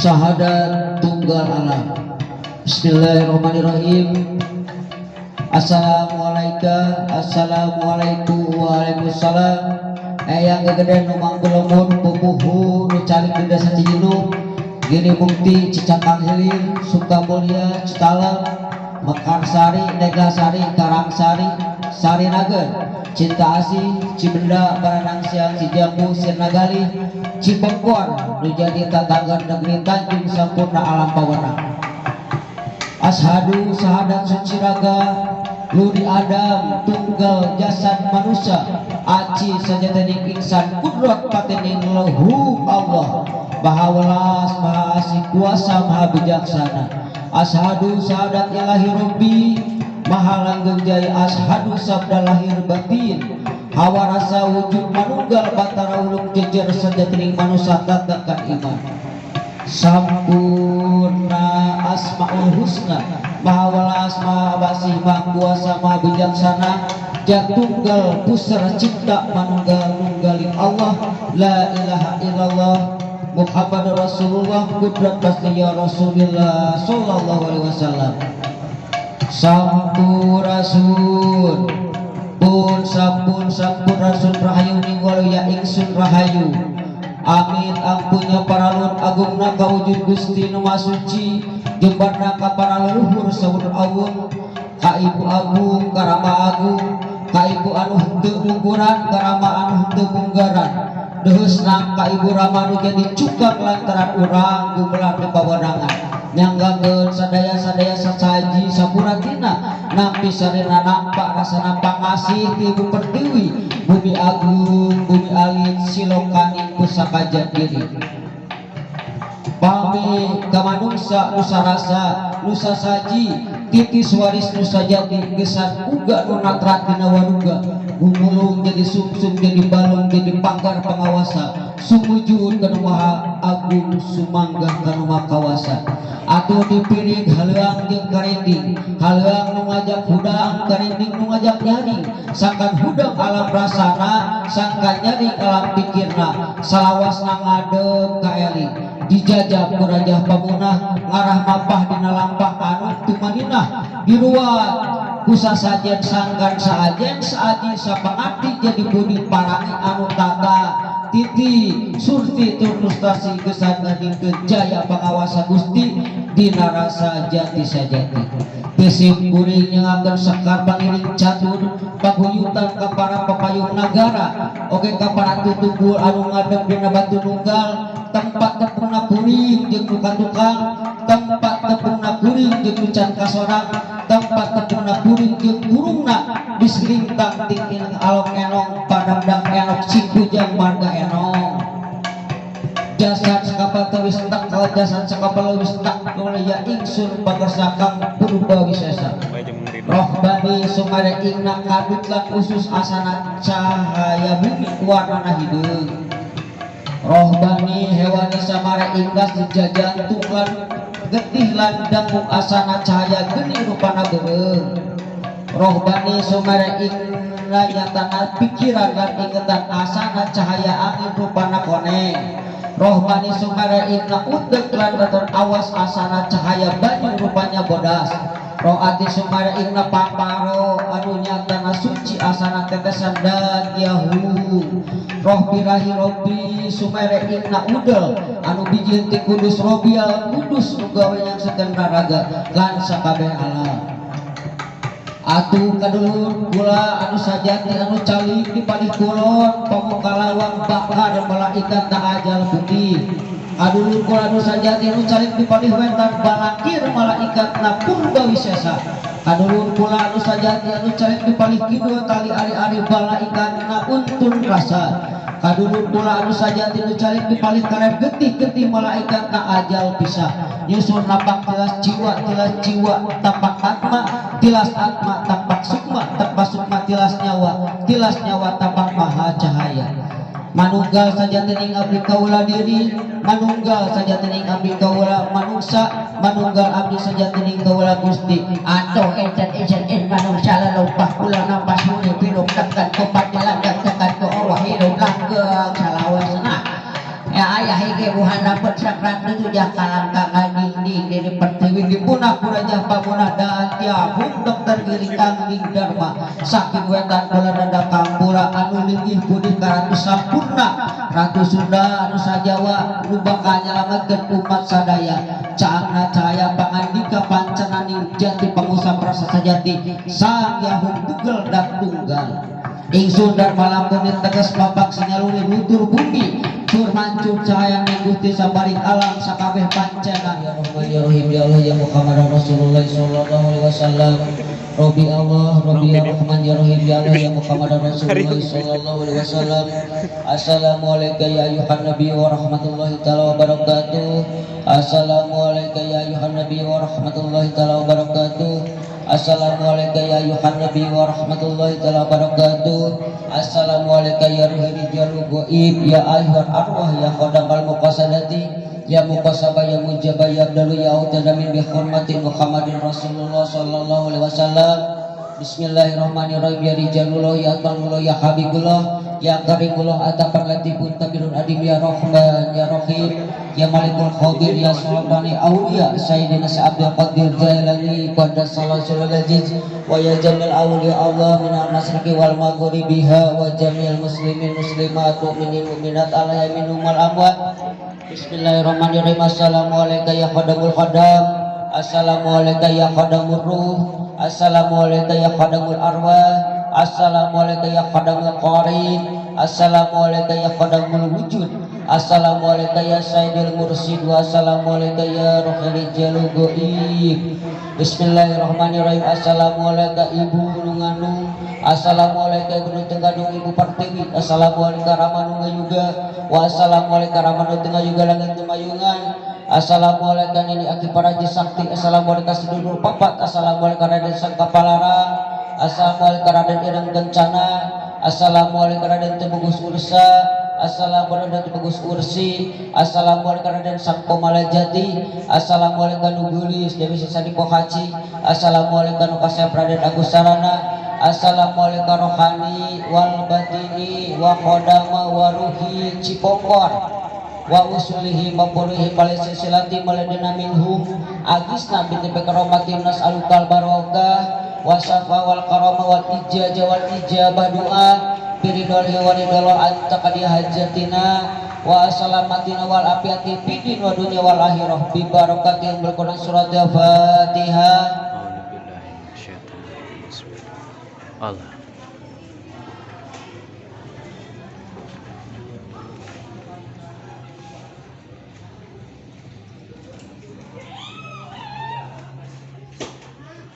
Syahadat tunggal alam. Bismillahirrahmanirrahim. Assalamualaikum waalaikumsalam. Eyang gegeden nu manggulamun pupuhu nu cari gede sacijinu gini bukti Cicakang Hilir Sukamulya Citalam Mekarsari Negasari Karangsari Sarinagen Cinta Asih Cibenda Baranang Siang Cijambu Sirnagali Cibengkor nu jadi tatanggan negeri Tanjung Sampurna Alam Pawenang. Ashadu sahadat suci raga Luri Adam tunggal jasad manusia aci sajatani insan kudrat patening lahu Allah bahawalas maha asih kuasa maha bijaksana. Ashadu sahadat ilahi rabbi maha langgeng jaya. Ashadu sabda lahir batin hawa rasa wujud manunggal batara uluk jejer sajatani manusia tatakan iman. Sampurna asmaul husna mahawala asma basih maha kuasa maha bijaksana. Jatunggal pusara cipta manunggal nunggalin Allah la ilaha illallah Muhammad Rasulullah kudrat pastiya Rasulullah sallallahu alaihi wasallam. Sampurasun pun sampun rasul rahayu ninggalo ya ingsun rahayu. Amin ampunya paralun agungna kawujud Gusti nu masuci jembarna ka para leluhur saur awun ka ibu agung karama agung ka ibu anu henteu mungguran karama anu henteu munggaran deusna ka ibu rama nu jadi cukak lantaran urang gumelar di pawenangan nyanggakeun sadaya-sadaya sasaji sapuratina nampi sarena nampak rasana pangasih ti ibu pertiwi bumi agung bumi alit silokaning pusaka jadiri pami kamanungsa nusa rasa nusa saji titis waris nusa jati gesan uga nunatrat dina waduga gumulung jadi sumsum jadi balung jadi panggar pengawasa sumujud kanu maha agung sumanggah kanu maha kawasa atuh dipiring haleuang jeung karinding haleuang nu ngajak hudang karinding nu ngajak nyaring sangkan hudang alam rasana sangkan nyaring alam pikirna salawasna ngadeg ka eling dijajab ku rajah pamunah ngarah mapah dina lampah anu tumaninah diruat ku sasajen sangkan saajen saaji sapangati jadi budi parangi anu tata titi surti turnustasi gesan ngadingkeun jaya pangawasa Gusti dina rasa jati sajati gesim kuring nyangakeun sekar pangiring catur paguyutan ka para papayung nagara oge ka para tutunggul anu ngadeg dina batu nunggal tempat tepungna kuring jeung tukang-tukang tempat tepungna kuring jeung can kasorang tempat tepungna kuring jeung burungna dislintang tingin alok enong padamdang enok cikujang marga enong jasad sakapal tawis tak kalau jasad sakapal wis tak ya ingsun pagersakang purba wisesa rohbani sumare ingna kadut lan usus asana cahaya bumi warna hideung rohbani hewani samare inggas dijajantung lan getih lan dangu asana cahaya geni rupana beureung rohbani sumare ingna nyatana pikiran lan ingetan asana cahaya angin rupana koneng rohbani sumare ingna udeg lan batur awas asana cahaya banyu rupanya bodas rohati sumare ingna paparo anu nyatana suci asana tetesan dagiahu roh birahi robi sumare ingna udel anu bijil ti kudus robial kudus ugawe yang sekendra raga lan sakabeh alam atuh kadulur kula anu sajati anu calik di palih kulon pamukalawang bakar malaikat ta'ajal putih kadulur kula anu sajati anu calik di palih wentan balakir malaikat na purba wisesa kadulur kula anu sajati anu calik di palih kidul tali ari-ari malaikat na untun rasa kadulur kula anu sajati anu calik di palih karet getih-getih malaikat na ajal pisah nyusun napak tilas jiwa tapak atma tilas atma tapak sukma tilas nyawa tapak maha cahaya manunggal saja tening abdi kaula diri manunggal saja tening abdi kaula manungsa manunggal abdi saja tening kaula Gusti atoh enten manungsa lalumpah kula nampas muni piluk tekan kopat jalangan tekan ke Allah hidup langgeng salawasna ya ayah hige buhan dapat sak ratu jakalan kakak dinding dari pertiwi di punah puraja pamunah datya hum dokter giri kambing dharma saking wetan kula dada kampura anu linggih budi karatu sampurna ratu Sunda anu sajawa nu bakal nyalametkeun umat sadaya caangna cahaya pangandika pancenaning jati pangusa prasa sajati sang yahum tugel dan tunggal ingsun dharma lampun tegas bapak sinyaluli nutur bumi tur hancur cahaya mengikuti sabaring alam sakabeh pancana ya Rahman ya Rahim ya Allah ya Muhammad Rasulullah sallallahu alaihi wasallam Rabbi Allah Rabbi ya Rahman ya Rahim ya Allah ya Muhammad Rasulullah sallallahu alaihi wasallam Assalamualaikum ya ayuhan nabi wa rahmatullahi taala wa barakatuh Assalamualaikum ya ayuhan nabi wa rahmatullahi taala wa barakatuh Assalamualaikum ya ayuhan nabi wa rahmatullahi taala barakatuh Assalamualaikum ya ruhi rijalul ghaib ya ayuhan arwah ya khadamal muqasadati ya muqasabah ya mujabah ya abdalu ya autadamin bi hurmati Muhammadin Rasulullah sallallahu alaihi wasallam Bismillahirrahmanirrahim ya rijalullah ya atmanullah ya habibullah ya karimullah atapan latifun tabirun adim ya rahman ya rahim ya malikul khabir ya sultani awliya sayyidina Abdul Qadir Jailani qadas salatul aziz wa ya jamil awliya Allah minal masriqi wal maghribiha wa jamil muslimin muslimat mu'minin mu'minat alaihi minhum wal amwat Bismillahirrahmanirrahim Assalamualaikum ya khadamul khadam Assalamualaikum ya khadamur ruh Assalamualaikum ya khadamul arwah Assalamualaikum ya khadamul qarin Assalamualaikum ya khadamul wujud Assalamualaikum ya sayyidil mursid wa assalamualaikum ya ruhul jalul ghaib Bismillahirrahmanirrahim Assalamualaikum ibu nunganung Assalamualaikum ibu tenggadung ibu pertiwi Assalamualaikum ramanu ngayuga wa assalamualaikum ramanu tengayuga langit kemayungan Assalamualaikum ini aki paraji sakti Assalamualaikum sedulur papat Assalamualaikum raden sang kapalarang Assalamualaikum raden ireng kencana Assalamualaikum raden tebugus ursa Assalamualaikum raden tebugus ursi Assalamualaikum raden sang komalajati Assalamualaikum nugulis dewi sisadi pohaci Assalamualaikum nukasep raden agus sarana Assalamualaikum rohani wal batini wa khodama wa ruhi cipongkor wa usulihi mapulihi palisi silati maladina minhum agisna binti bekaromati nas alukal barokah wasafa wal karama wal ijajah wal ijabah doa biridolhi wa ridolo antakadi hajatina wa asalamatina wal apiati bidin wa dunia wal akhirah bibarakati yang berkurang surat al-fatihah Allah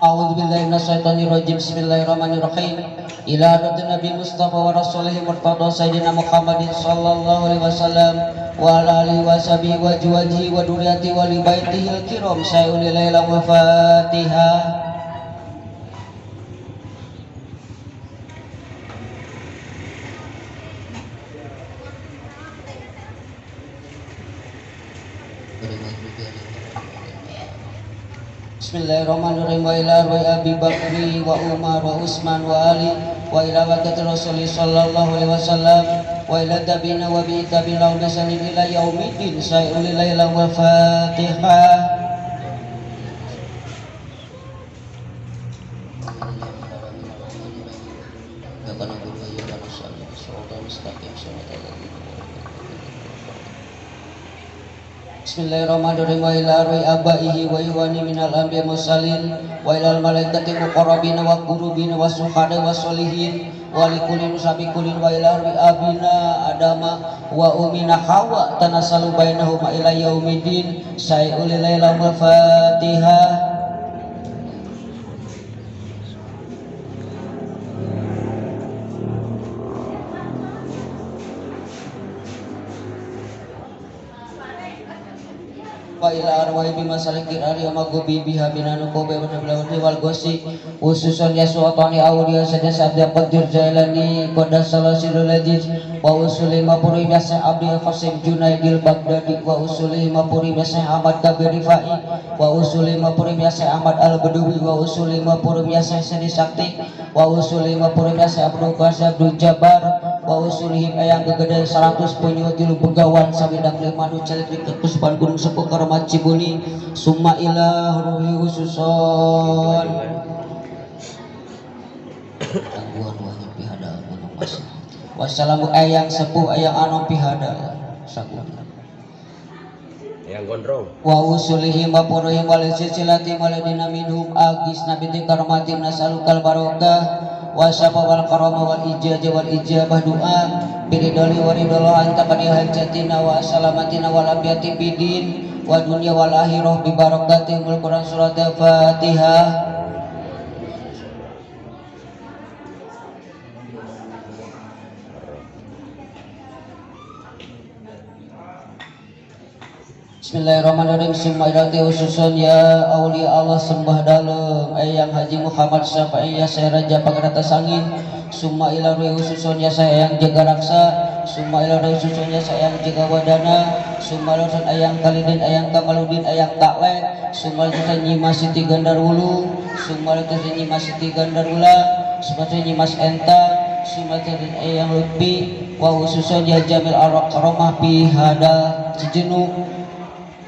A'udzubillahi minasyaitonirrajim Bismillahirrahmanirrahim Ila hadratin Nabi Mustafa wa rasulihi murtada Sayyidina Muhammadin sallallahu alaihi wasallam wa ala alihi wa sahbihi wa juwajihi wa duriyati wa li baitihil kiram sayyuli laila wa fatihah Bismillahirrahmanirrahim wa ila arwai Abi Bakri wa Umar wa Utsman wa Ali wa ila waqati Rasulullah sallallahu alaihi wasallam wa ila tabi'ina wa bi tabi'ina wa bisanin ila yaumiddin sayyul laila wa fatihah Bismillahirrahmanirrahim wa ila arwai abaihi wa iwani minal anbiya mursalin wa ilal malaikati muqarrabina wa qurubina wa suhada wa solihin wa likulin musabikulin wa ila arwai abina adama wa umina hawa tanasalu bainahum ila yaumiddin sayyul laila wal fatihah wa ila arwai bima salikir ari amagobi biha binanu kobe berbelawati wal gosi ususun yasuatani awliya saja sabda qadir jailani qada salasilul aziz wa usuli mapuri biasa abdi qasim junaidil baghdadi wa usuli mapuri biasa ahmad kabir rifai wa usuli mapuri biasa ahmad al badawi wa usuli mapuri biasa seni sakti wa usuli mapuri biasa abdul qasim abdul jabbar wa usulihim ayang gegede 100 penyu tilu begawan sabidang lima nu celik di kesupan gunung sepuh karomat Cibuni summa ila ruhi ususon tangguhan wahid pihada gunung mas wassalamu ayang sepuh ayang anom pihada sagun yang gondrong wa usulihim wa puruhim wal silsilati waladina minhum agis nabiti karomatim nasalukal barokah wa syafa wal karama wal ijabah doa biridoli waridolo antakani hajatina wa salamatina wal abiyati bidin wa dunya wal akhirah bi barakatimul Quran surat al-Fatihah. Bismillahirrahmanirrahim. Bismillahirrahmanirrahim. Ususun ya aulia Allah sembah dalem ayang Haji Muhammad Syafi'i ya saya raja pagarata sangin summa ila ruhi ususun ya saya yang jaga raksa summa ila ruhi ususun ya saya yang jaga wadana summa ila ususun ayang Kalidin ayang Kamaludin ayang Taklek summa ila ususun nyimas Siti Gandarwulu summa ila ususun nyimas Siti Gandarwula summa ila nyimas Entang summa ila ususun ayang Lutfi wa ususun ya Jamil Aromah Bihada Cijenuk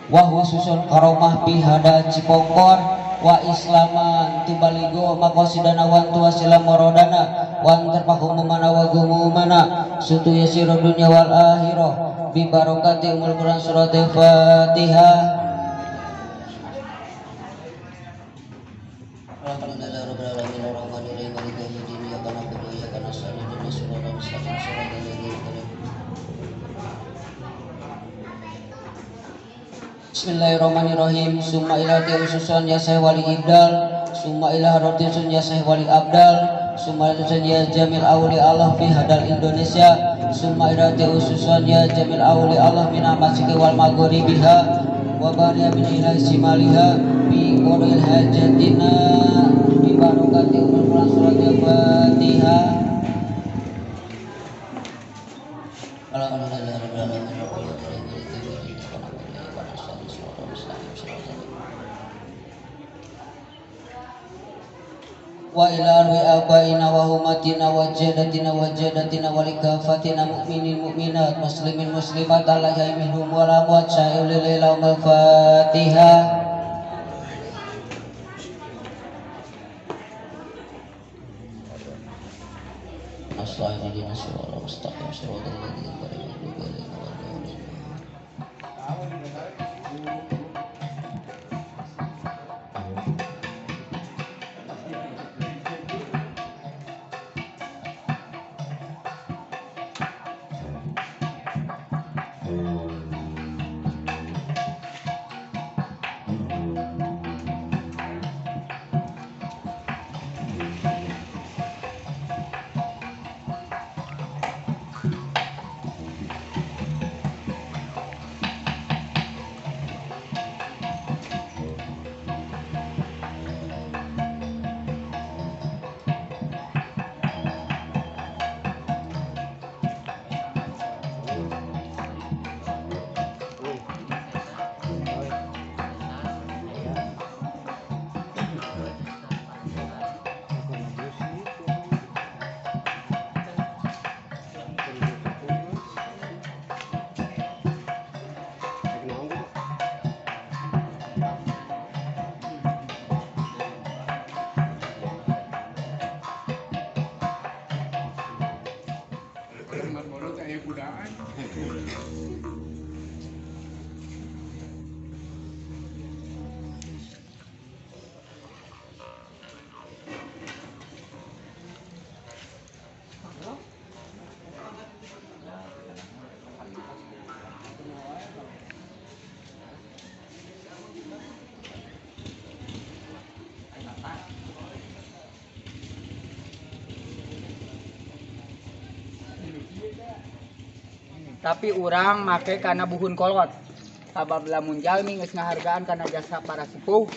wa khususun karomah pihada Cipongkor wa islaman tubaligo makosidana wan tuwasila morodana wan terpahumumana wa gumumana sutu yasiru dunya wal akhirah bi barokati umul Quran surat al-Fatihah. Bismillahirrahmanirrahim. Summa ila ususun ya Syekh Wali Ibdal summa ila rotisun ya Syekh Wali Abdal summa ila ya Jamil Auli Allah fi hadal Indonesia summa ila ususun ya Jamil Auli Allah min amasiki wal maghribiha wa bariya min ilahi simaliha bi quril hajatina bi barokati umul Quran surat al-Fatihah. Wa ila arwi abaina wa humatina wa jadatina wa jadatina wa likafatina mu'minin mu'minat muslimin muslimat alaihi minhum wa lamwat sya'ilil al-Fatihah. As-salihina sirata mustaqim siratal ladzina an'amta alaihim. Tapi urang make karena buhun kolot sabab lamun jalmi geus ngahargaan karena jasa para sepuh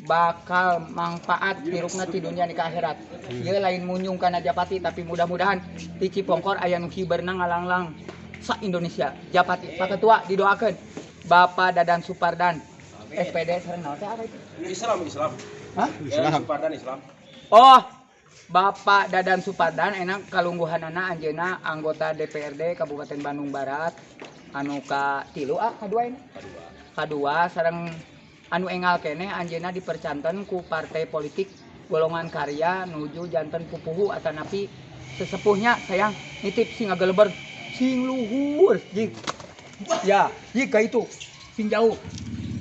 bakal manfaat pirukna ti dunia ni ka akhirat. Ieu lain munyung kana Japati tapi mudah-mudahan ti Cipongkor aya nu hibeurna ngalanglang sa Indonesia. Japati paketua didoakeun Bapak Dadan Supardan SPD sareng naon teh apa itu? Islam. Hah? Islam. Supardan Islam. Oh, Bapak Dadan Supadan enak kalungguhanana anjeuna anggota DPRD Kabupaten Bandung Barat anu ka-3 kadua ini. Kadua sareng anu engal kene anjeuna dipercanten ku partai politik golongan karya nuju janten pupuhu atanapi sesepuhnya sayang nitip sing ageleber sing luhur jik. Ya, jika itu sing jauh.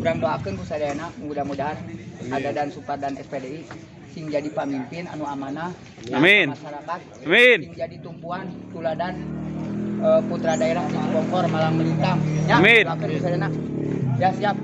Urang doakeun ku sadayana mudah-mudahan ada Dan Supadan SPDI sing jadi pamimpin anu amanah Amin. masyarakat. Amin. Sing jadi tumpuan tuladan putra daerah di Bogor Malang Melintang. Ya, Amin. doakeun ku sadayana. Ya siap.